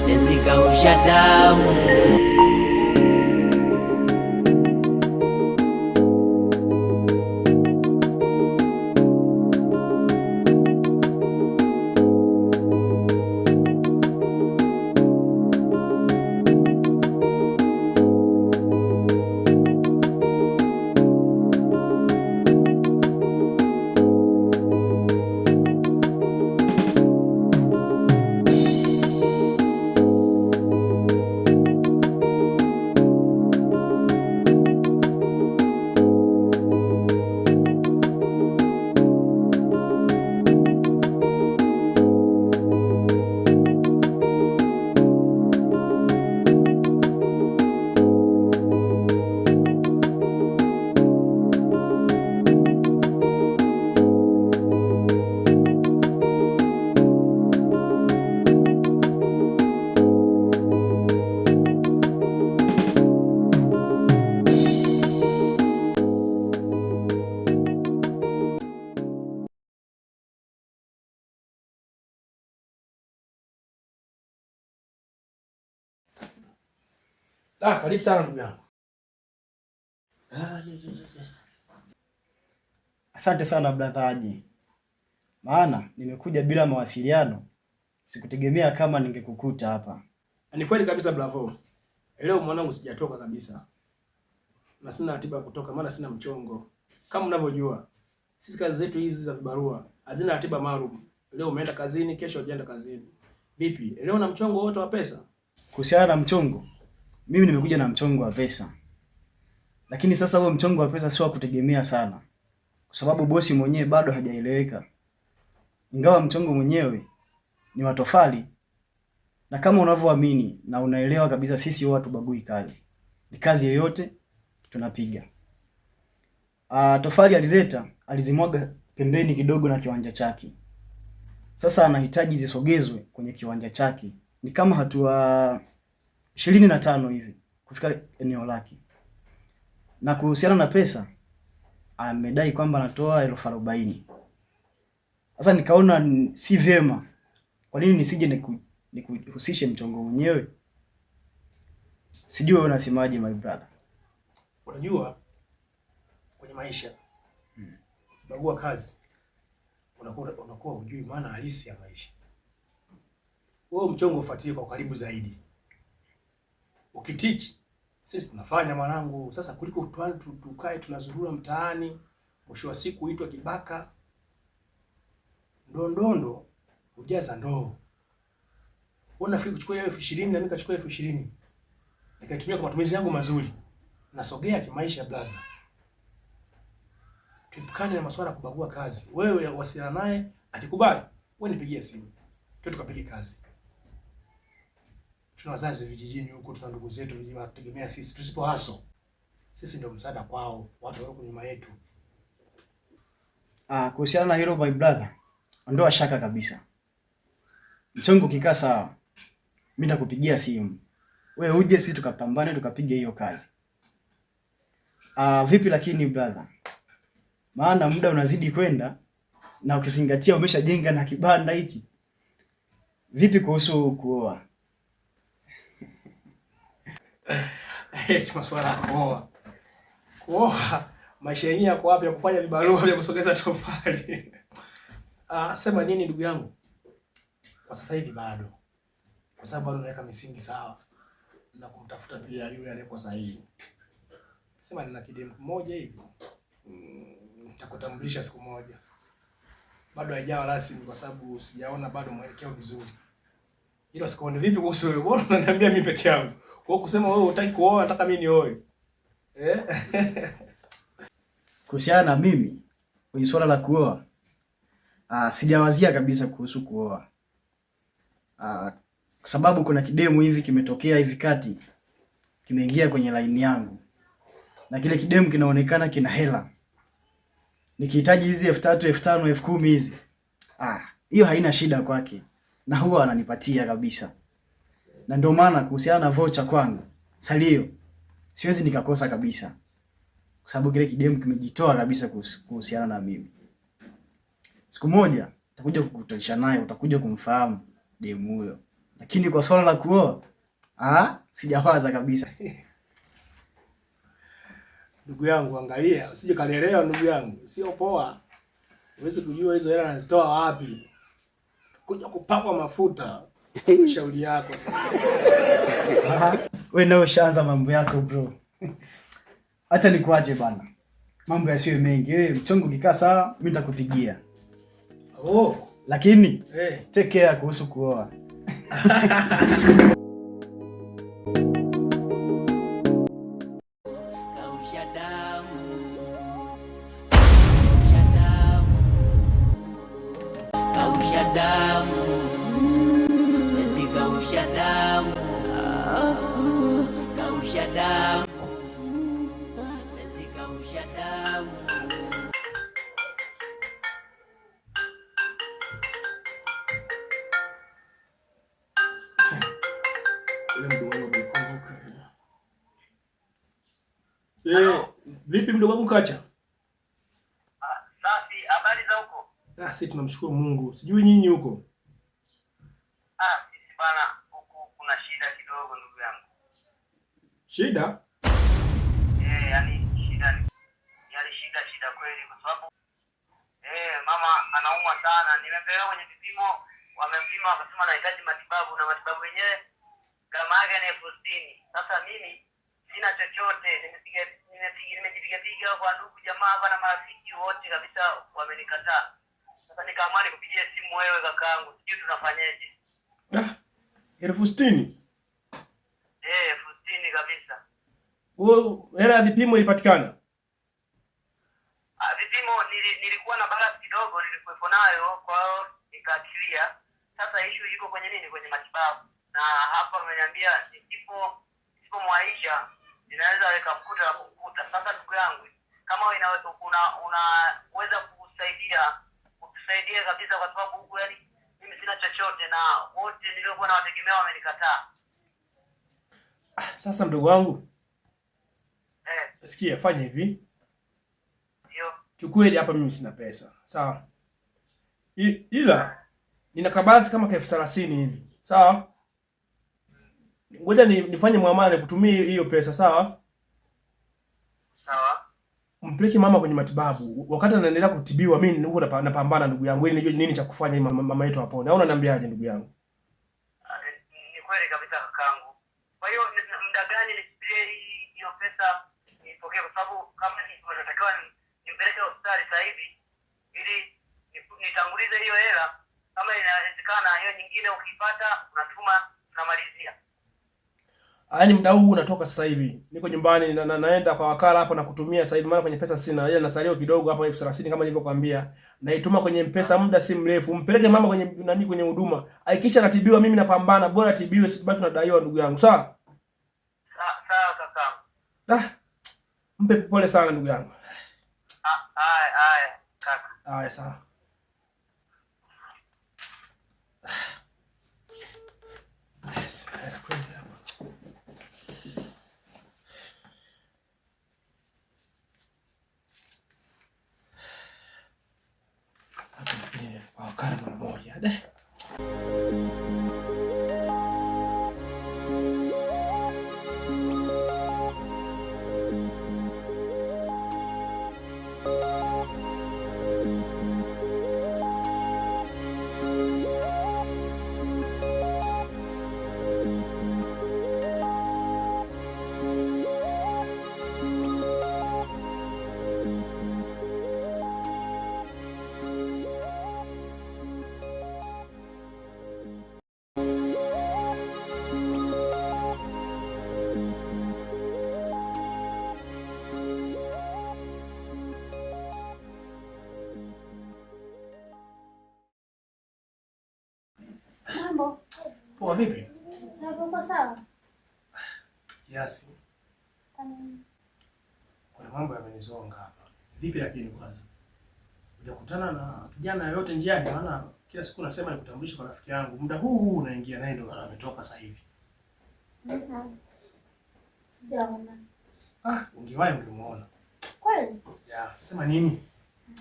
penzi kausha damu. Karibu sana ndugu yangu. Asante sana brother Haji. Maana nimekuja bila mawasiliano. Sikutegemea kama ningekukuta hapa. Ni kweli kabisa bravo. Leo mwanangu sijatoka kabisa. Na sina ratiba kutoka maana sina mchongo. Kama unavyojua, sisi kazi zetu hizi za vibarua hazina ratiba maalum. Leo umeenda kazini, kesho hujaenda kazini. Vipi? Leo na mchongo wote wa pesa? Kuhusiana na mchongo, mimi nimekuja na mchongo wa pesa. Lakini sasa huo mchongo wa pesa sio wa kutegemea sana. Kwa sababu bosi mwenyewe bado hajaeleweka. Ingawa mchongo mwenyewe ni wa tofali, na kama unavyoamini na unaelewa kabisa, sisi huwa tubagui kazi. Ni kazi yoyote tunapiga. Tofali alileta, alizimwaga pembeni kidogo na kiwanja chake. Sasa anahitaji zisogezwe kwenye kiwanja chake. Ni kama hatua 25 hivi kufika eneo lake. Na kuhusiana na pesa, amedai kwamba anatoa 40,000. Sasa nikaona si vyema. Kwa nini nisije nikuhusishe mchongo mwenyewe? Sijui wewe unasemaje my brother. Unajua kwenye maisha ukibagua kazi unakuwa hujui maana halisi ya maisha. Wewe mchongo ufuatilie kwa karibu zaidi. Ukitiki sisi tunafanya mwanangu. Sasa kuliko tukae tunazurura mtaani, mwisho wa siku uitwe kibaka. Ndondondo hujaza ndoo. Unafikiri kuchukua 20,000 na mimi nikachukua 20,000. Nikaitumia kwa matumizi yangu mazuri. Nasogea kimaisha blaza. Tuepukane na masuala ya kubagua kazi. Wewe wasiliana naye, akikubali, wewe nipigie simu. Tukapige kazi. Tuna wazazi vijijini huko, tuna ndugu zetu wanategemea sisi. Tusipo haso, sisi ndio msaada kwao, watu wako nyuma yetu. Kuhusiana na hilo my brother, ondoa shaka kabisa. Mchongo kikaa sawa, mimi nitakupigia simu. Wewe uje, sisi tukapambane tukapige hiyo kazi. Vipi lakini brother? Maana muda unazidi kwenda na ukizingatia umeshajenga na kibanda hichi. Vipi kuhusu kuoa? Masuala ya kuoa. Kuoa maisha yenyewe yako wapi ya kufanya vibarua vya kusogeza tofali? Sema nini ndugu yangu? Kwa sasa hivi bado. Kwa sababu bado naweka misingi sawa na kumtafuta pia yule aliyeko sahihi. Sema nina kidemu mmoja hivi. Nitakutambulisha siku moja. Bado haijawa rasmi kwa sababu sijaona bado mwelekeo vizuri. Hilo sikuoni. Vipi kuhusu wewe? Bora unaniambia mimi peke yangu. Kwa hiyo kusema wewe hutaki kuoa, nataka mimi nioe. Kuhusiana na mimi kwenye swala la kuoa, sijawazia kabisa kuhusu kuoa. Kwa sababu kuna kidemu hivi kimetokea hivi kati, kimeingia kwenye line yangu. Na kile kidemu kinaonekana kina hela. Nikihitaji hizi 3,000, 5,000, 10,000 hizi. Hiyo haina shida kwake. Na huwa ananipatia kabisa. Na ndio maana kuhusiana na voucher kwangu, salio siwezi nikakosa kabisa. Kwa sababu kile kidemu kimejitoa kabisa kuhusiana na mimi. Siku moja utakuja kukutanisha naye, utakuja kumfahamu demu huyo. Lakini kwa swala la kuoa, sijawaza kabisa. Ndugu yangu, angalia, usije kanielewa ndugu yangu. Sio poa. Huwezi kujua hizo hela anazitoa wapi. Kuja kupakwa mafuta. Shauri yako sasa. Wewe ndio ushaanza mambo yako bro. Acha nikuache bana. Mambo yasiwe mengi. Wewe mchongo kikaa sawa, mimi nitakupigia. Oh, lakini take care kuhusu kuoa. Vipi mdogo wangu Kacha? Safi, habari za huko? Sisi tunamshukuru Mungu. Sijui nyinyi huko. Sisi bana huku kuna shida kidogo ndugu yangu. Shida? Yani shida kweli kwa sababu mama anaumwa sana. Nimepeleka kwenye vipimo, wamempima wakasema anahitaji matibabu na matibabu yenyewe gharama yake ni 60,000. Sasa mimi sina chochote, nimejipiga kwa ndugu jamaa hapa na marafiki wote kabisa wamenikataa. Sasa nikaamua nikupigie simu wewe kakaangu, sijui tunafanyaje. 60,000? 60,000 kabisa. Hela ya vipimo ilipatikana? Vipimo nilikuwa na balance kidogo nilikuwepo nayo, kwa hiyo nikaachilia. Sasa issue iko kwenye nini? Kwenye matibabu. Na hapa wameniambia nisipomwaisha ninaweza nikamkuta na kumkuta. Sasa ndugu yangu, kama unaweza kutusaidia kabisa, kwa sababu huku yani mimi sina chochote na wote niliokuwa nawategemea wamenikataa. Sasa mdogo wangu, sikia, fanya hivi. Ndio. Kiukweli hapa mimi sina pesa. Sawa? Ila nina kabasi kama 30,000 hivi. Sawa? Ngoja nifanye muamala nikutumie hiyo pesa, sawa? Sawa. Mpeleke mama kwenye matibabu. Wakati anaendelea kutibiwa mimi huko napambana ndugu yangu ili nijue nini cha kufanya ili mama yetu apone. Au unaniambiaje ndugu yangu? Ni kweli kabisa kakangu. Kwa hiyo muda gani nisipilie hiyo pesa nipokee, kwa sababu kama natakiwa nimpeleke hospitali sasa hivi ili nitangulize hiyo hela. Kama inawezekana hiyo nyingine ukipata unatuma tunamalizia. Yaani muda huu unatoka sasa hivi. Niko nyumbani naenda kwa wakala hapo na kutumia sasa hivi, maana kwenye pesa sina. Ila nasalio kidogo hapa 30,000 kama nilivyokuambia. Naituma kwenye M-Pesa muda si mrefu. Mpeleke mama kwenye huduma. Hakikisha anatibiwa, mimi napambana. Bora atibiwe, sitibaki tunadaiwa ndugu yangu. Sawa? Sawa kaka. Mpe pole sana ndugu yangu. Haya kaka. Haya sawa. Wakala mara moja. Mambo. Poa vipi? Sawa, sawa. Yes. Kuna mambo yamenizonga hapa. Vipi lakini kwanza? Hujakutana na kijana yoyote njiani? Maana kila siku nasema nikutambulishe kwa rafiki yangu. Muda huu unaingia naye ndo ametoka sasa hivi. Sijaona. Ungewahi ungemuona. Kweli? Sema nini?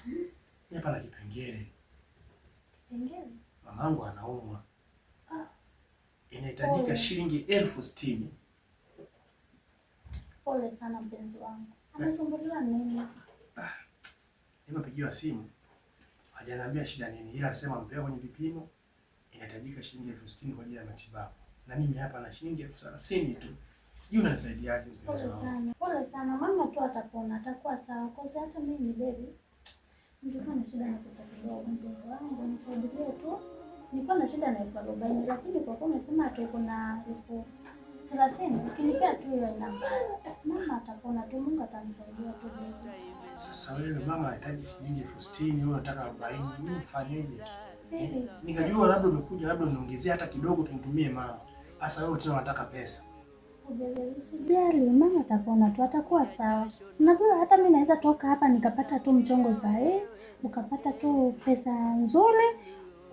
Mimi hapa na kipengele. Kipengele? Mamangu anaumwa. inahitajika shilingi 60,000. Pole sana mpenzi wangu. Amesumbuliwa nini? Nimepigiwa simu. Hajaniambia shida nini, ila anasema mpeleka kwenye vipimo, inahitajika shilingi 60,000 kwa ajili ya matibabu. Na mimi hapa na shilingi 30,000 tu. Sijui unanisaidiaje mpenzi wangu. Pole sana. Pole sana. Mama tu atapona, atakuwa sawa. Kwa sababu hata mimi baby nilikuwa na shida na pesa kidogo mpenzi wangu, nisaidie tu. Nilikuwa na shida na 40,000 lakini kwa kuwa umesema tuko na 30,000 ukinipea tu hiyo namba. Mama atapona tu, Mungu atamsaidia tu baby. Sasa wewe mama anahitaji shilingi 60,000, wewe unataka 40,000, mimi nifanyeje? Baby, Nikajua labda umekuja labda uniongezea hata kidogo tumtumie mama. Sasa wewe tena unataka pesa. usijali, mama atapona tu, atakuwa sawa. Unajua hata mimi naweza toka hapa nikapata tu mchongo sahihi, ukapata tu pesa nzuri,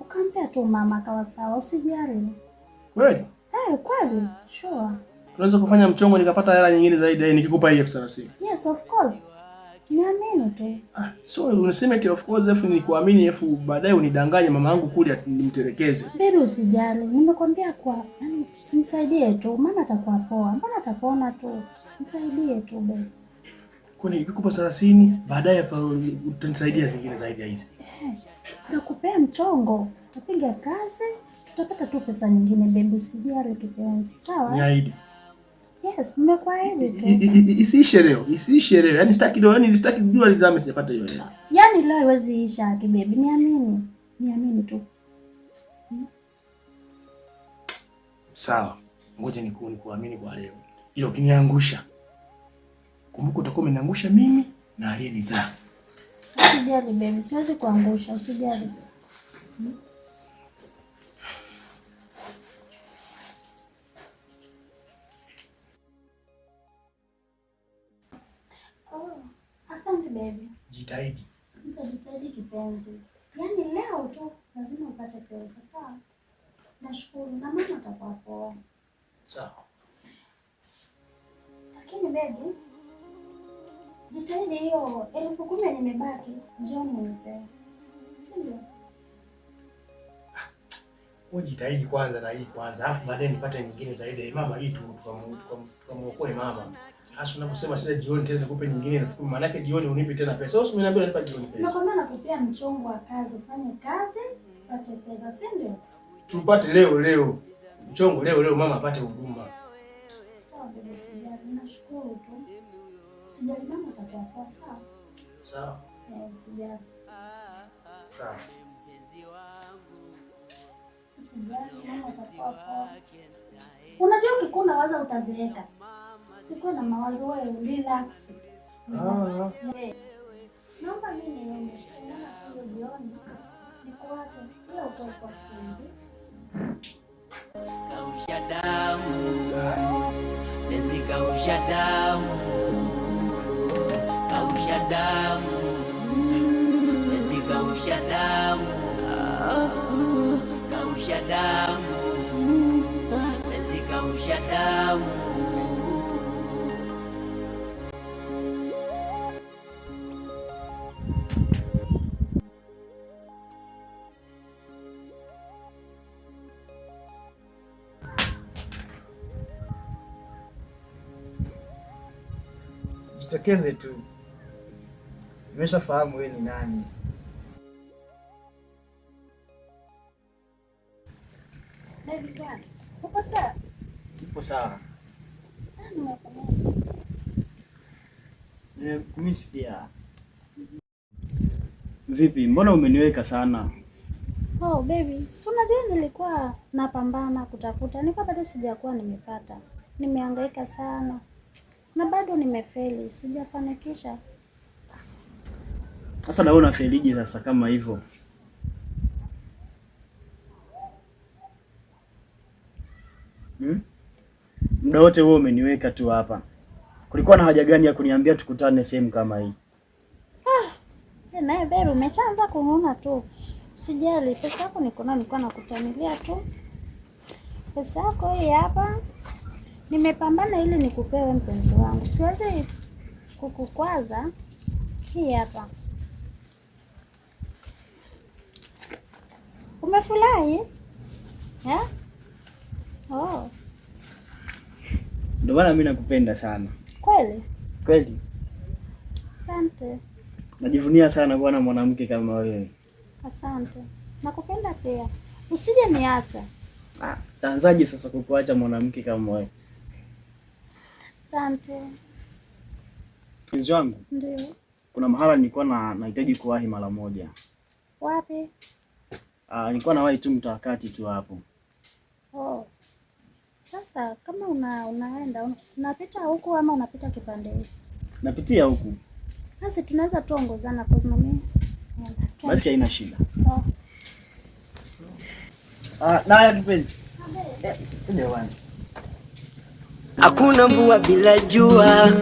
ukampea tu mama akawa sawa, usijali. Kweli? Kweli, sure. Unaweza kufanya mchongo nikapata hela nyingine zaidi nikikupa hii 30,000. Yes, of course. Niamini tu. So unasema eti of course afu nikuamini afu baadaye unidanganye mama yangu kule nimtelekeze. Baby usijali. Nimekwambia kwa yani nisaidie tu. Mama atakuwa poa. Mbona atapona tu? Nisaidie tu baby. Kwani nikikupa 30 baadaye utanisaidia zingine zaidi ya hizi. Nitakupea mchongo. Utapiga kazi, tutapata tu pesa nyingine baby, usijali kipenzi. Sawa? Niahidi. Yes, nimekuahidi tu. Isiishe leo. Yaani sitaki jua lizame sijapata hiyo hela. Yaani leo haiwezi isha baby, niamini. Niamini tu. Sawa. Ngoja nikuamini kwa leo. Ila ukiniangusha, kumbuka utakuwa umeniangusha mimi na aliyenizaa. Usijali baby, siwezi kuangusha, usijali. Asante baby. Jitahidi. Nitajitahidi kipenzi. Yaani leo tu lazima upate pesa, sawa? Nashukuru na mama atakuwa poa. Sawa. Lakini baby, jitahidi hiyo 10,000 yenye imebaki, njoo unipe. Si ndio? Wewe jitahidi kwanza na hii kwanza, alafu baadaye nipate nyingine zaidi. Mama hii tu tukamuokoe mama. Hasa unaposema sasa jioni tena nikupe nyingine 10,000, maana yake jioni unipe tena pesa. Wewe usiniambia unanipa jioni pesa. Nakwambia nakupea mchongo wa kazi, ufanye kazi, upate pesa, si ndio? Tupate leo. Mchongo leo mama apate huduma. Sawa baby, usijali. Nashukuru tu. Usijali, mama atakuwa sawa, sawa? Sawa. Usijali. Sawa. Usijali, mama atakuwa poa. Unajua ukikuwa unawaza utazeeka. Sikuwa na mawazo, wewe relax. Naomba mimi niende. Tunaona hiyo jioni. Nikuache pia utoe kwa kipenzi. Kausha damu, penzi kausha damu, kausha damu, penzi kausha damu, kausha damu, penzi kausha damu. Jitokeze tu. Nimeshafahamu wewe ni nani. Baby bwana, uko sawa? Upo sawa? Nimekumisi. Nimekumisi pia. Vipi, mbona umeniweka sana? Oh baby, si unajua nilikuwa napambana kutafuta. Nilikuwa bado sijakuwa nimepata. Nimehangaika sana. Na bado nimefeli, sijafanikisha. Sasa na wewe unafelije sasa kama hivyo? Muda wote wewe umeniweka tu hapa. Kulikuwa na haja gani ya kuniambia tukutane sehemu kama hii? Naye baby umeshaanza kuona tu. Usijali, pesa yako nilikuwa nakutanilia tu. Pesa yako hii hapa. Nimepambana ili nikupewe mpenzi wangu. Siwezi kukukwaza. Hii hapa. Umefurahi? Oh. Ndio maana mimi nakupenda sana. Kweli? Kweli. Asante. Najivunia sana kuwa na mwanamke kama wewe. Asante. Nakupenda pia. Usije niacha. Taanzaje sasa kukuacha mwanamke kama wewe? Asante. Mpenzi wangu. Ndio. Kuna mahala nilikuwa nahitaji kuwahi mara moja. Wapi? Nilikuwa nawahi tu mtakati tu hapo. Oh. Sasa kama unaenda unapita huku ama unapita kipande hiki? Napitia huku. Basi tunaweza tuongozana kwa sababu mimi. Basi haina shida. Oh. Naya kipenzi. Kuja bwana. Hakuna mvua bila jua,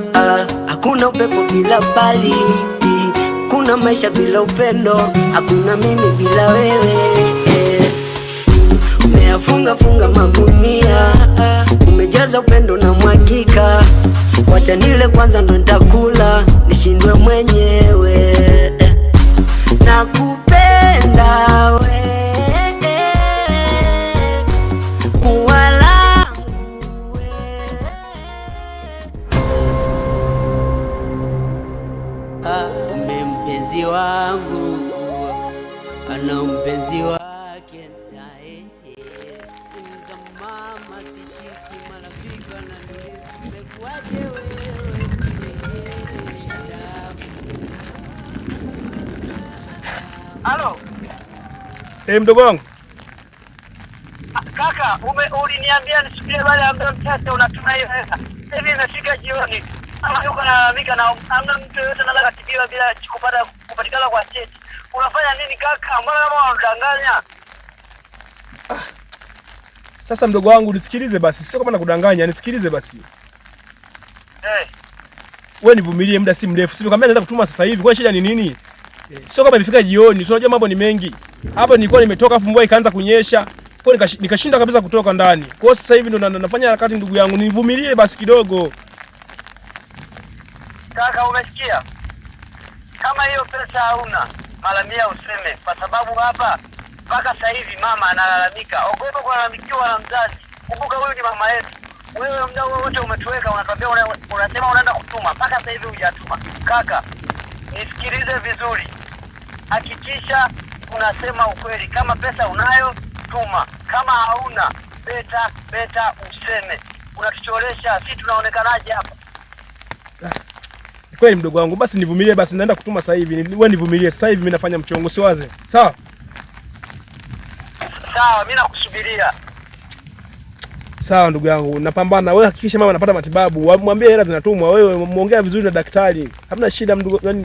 hakuna upepo bila baridi, hakuna maisha bila upendo, hakuna mimi bila wewe. Umeyafunga magunia, umejaza upendo na mwakika. Wacha nile kwanza ndo nitakula, nishindwe mwenyewe. Nakupenda wewe. Mpenzi wangu ana mpenzi wake naye, simu za mama sishiki, marafiki wananiuliza umekuaje wewe. Halo. Mdogo wangu. Kaka, uliniambia nisubirie baada ya muda mchache unatuma hiyo hela. Hivi inafika jioni. Kama yuko analalamika na hamna mtu yote anataka kutibiwa bila kupatikana kwa cheti. Unafanya nini kaka? Mbona kama unadanganya? Sasa mdogo wangu nisikilize basi. Sio kama nakudanganya, nisikilize basi. Wewe nivumilie muda si mrefu. Sikwambia naenda kutuma sasa hivi. Kwa shida ni nini? Sio kama imefika jioni. Unajua mambo ni mengi. Hapa nilikuwa nimetoka afu mvua ikaanza kunyesha. Kwa nikashinda kabisa kutoka ndani. Kwa sasa hivi ndo nafanya harakati ndugu yangu. Nivumilie basi kidogo. Kaka umesikia? Kama hiyo pesa hauna, mara 100 useme, kwa sababu hapa mpaka sasa hivi mama analalamika. Ogopa kulalamikiwa na mzazi. Kumbuka huyu ni mama yetu. Wewe muda wote umetuweka, unatuambia unasema unaenda kutuma, mpaka sasa hivi hujatuma. Kaka, nisikilize vizuri. Hakikisha unasema ukweli. Kama pesa unayo, tuma. Kama hauna, beta useme. Unatuchoresha, sisi tunaonekanaje hapa? Kweli mdogo wangu, basi nivumilie basi, naenda kutuma sasa hivi. Wewe nivumilie sasa hivi, mimi nafanya mchongo, siwaze. Sawa? Sawa, mimi nakusubiria. Sawa ndugu yangu, napambana. Wewe hakikisha mama anapata matibabu. Mwambie hela zinatumwa. Wewe muongea vizuri na daktari. Hamna shida mdogo. Tuma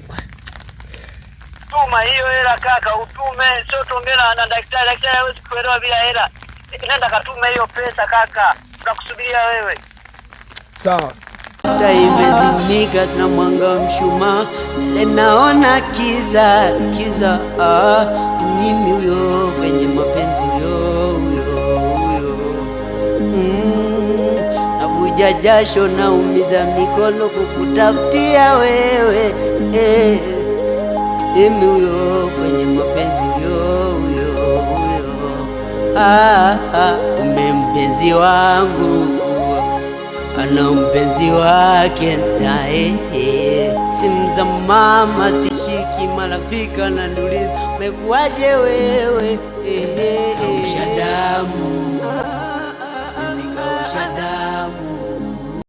hiyo hela kaka, utume, sio tuongea na daktari. Daktari hawezi kuelewa bila hela. Nenda katume hiyo pesa kaka. Tunakusubiria wewe. Sawa. Taa imezimika, sina mwanga mshumaa, naona kiza. Mimi huyo kwenye mapenzi huyo. Navuja jasho, naumiza mikono kukutafutia wewe. Mimi huyo kwenye mapenzi huyo. Mpenzi wangu ana mpenzi wake naye, simu za mama sishiki, marafiki wananiuliza umekuaje wewe. Kausha damu